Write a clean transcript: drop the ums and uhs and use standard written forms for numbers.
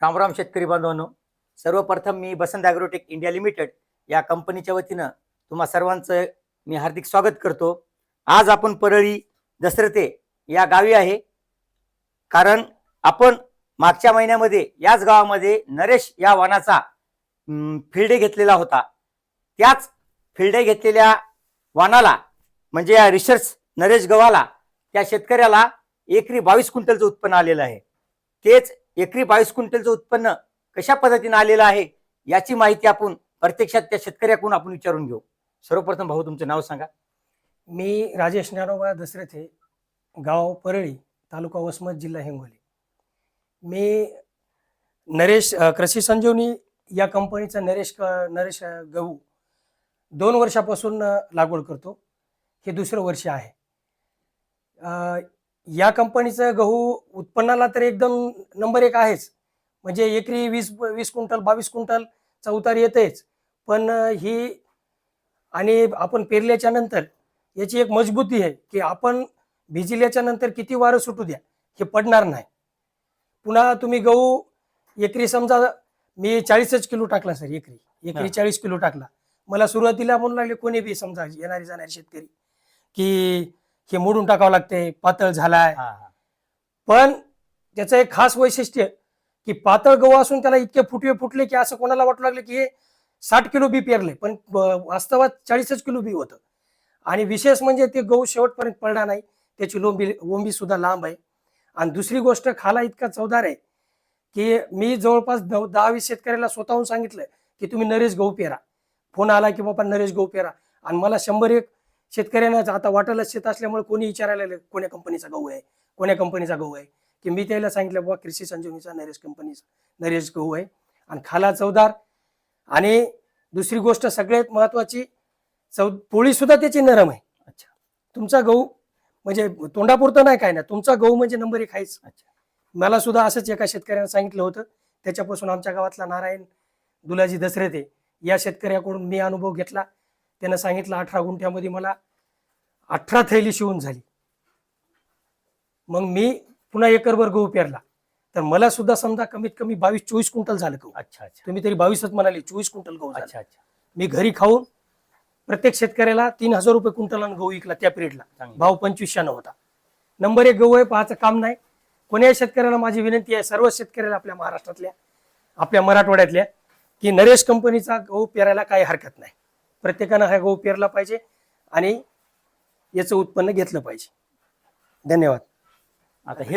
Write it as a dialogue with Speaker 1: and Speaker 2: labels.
Speaker 1: रामराम शेतकरी बांधवांनो, सर्वप्रथम मी बसंत ॲग्रोटेक इंडिया लिमिटेड या कंपनीच्या वतीनं तुम्हा सर्वांचं मी हार्दिक स्वागत करतो। आज आपण परळी दसरथे या गावी आहे, कारण आपण मागच्या महिन्यामध्ये याच गावामध्ये नरेश या वाणाचा फील्ड डे घेतलेला होता। त्याच फील्ड डे घेतलेल्या वाणाला म्हणजे या रिसर्च नरेश गव्हाला त्या शेतकऱ्याला एकरी 22 क्विंटलचं उत्पन्न आलेलं आहे। तेच एकरी 22 क्विंटलचं उत्पन्न कशा पद्धतीने आलेलं आहे याची माहिती आपण प्रत्यक्षात त्या शेतकऱ्याकडून आपण विचारून घेऊ। सर्वप्रथम भाऊ तुमचं नाव सांगा।
Speaker 2: मी राजेश ज्ञानोबा दसरथे, गाव परळी, तालुका वसमत, जिल्हा हिंगोली। मी नरेश कृषी संजीवनी या कंपनीचा नरेश गहू 2 वर्षापासून लागवड करतो। हे दुसरं वर्ष आहे। या कंपनीचं गहू उत्पन्नाला तर एकदम नंबर 1 आहेच, म्हणजे एकरी 20 क्विंटल 22 क्विंटलचा उतार येतेच। पण ही आणि आपण पेरल्याच्या नंतर याची एक मजबूती आहे की आपण भिजल्याच्या नंतर किती वारं सुटू द्या हे पडणार नाही। पुन्हा तुम्ही गहू एकरी समजा मी 40 किलो टाकला सर, एकरी 40 किलो टाकला। मला सुरुवातीला म्हणू लागले कोणी बी समजा येणारे जाणारे शेतकरी की हे मोडून टाकावं लागते, पातळ झालाय। पण त्याचं एक खास वैशिष्ट्य की पातळ गहू असून त्याला इतके फुटवे फुटले की असं कोणाला वाटू लागले की हे 60 किलो बी पेरले, पण वास्तवात 40 किलो बी होतं। आणि विशेष म्हणजे ते गहू शेवटपर्यंत पडला नाही, त्याची ओंबी सुद्धा लांब आहे। आणि दुसरी गोष्ट खाला इतका चवदार आहे की मी जवळपास 10-20 शेतकऱ्याला स्वतःहून सांगितलं की तुम्ही नरेश गहू पेरा। फोन आला की बाबा नरेश गहू पेरा, आणि मला 101 शेतकऱ्यांना आता वाटायला शेत असल्यामुळे कोणी विचारायला लागलं कोण्या कंपनीचा गहू आहे, कोण्या कंपनीचा गहू आहे, की मी त्याला सांगितलं बाबा कृषी संजीवनीचा नरेश कंपनीचा नरेश गहू आहे। आणि खाला चवदार, आणि दुसरी गोष्ट सगळ्यात महत्वाची पोळी सुद्धा त्याची नरम आहे। अच्छा, तुमचा गहू म्हणजे तोंडापुरतं नाही काय ना, तुमचा गहू म्हणजे नंबर 1 आहेच। अच्छा, मला सुद्धा असंच एका शेतकऱ्याने सांगितलं होतं। त्याच्यापासून आमच्या गावातला नारायण दुलाजी दसरथे या शेतकऱ्याकडून मी अनुभव घेतला। त्यानं सांगितलं 18 गुंठ्यामध्ये मला 18 थैली शिवून झाली। मग मी पुन्हा एकरभर गहू पेरला तर मला सुद्धा समजा कमीत कमी 22-24 क्विंटल झालं गहू। अच्छा अच्छा, तुम्ही तरी 22च म्हणाले, 24 क्विंटल गहू। अच्छा अच्छा, मी घरी खाऊन प्रत्येक शेतकऱ्याला 3000 रुपये क्विंटलानं गहू विकला। त्या पिरियडला भाव 2500 होता। नंबर 1 गहू आहे, पाहायचं काम नाही। कोण्याही शेतकऱ्याला माझी विनंती आहे, सर्व शेतकऱ्याला आपल्या महाराष्ट्रातल्या, आपल्या मराठवाड्यातल्या, की नरेश कंपनीचा गहू पेरायला काही हरकत नाही। प्रत्येकानं हा गहू पेरला पाहिजे आणि याचं उत्पन्न घेतलं पाहिजे। धन्यवाद।
Speaker 1: आता हे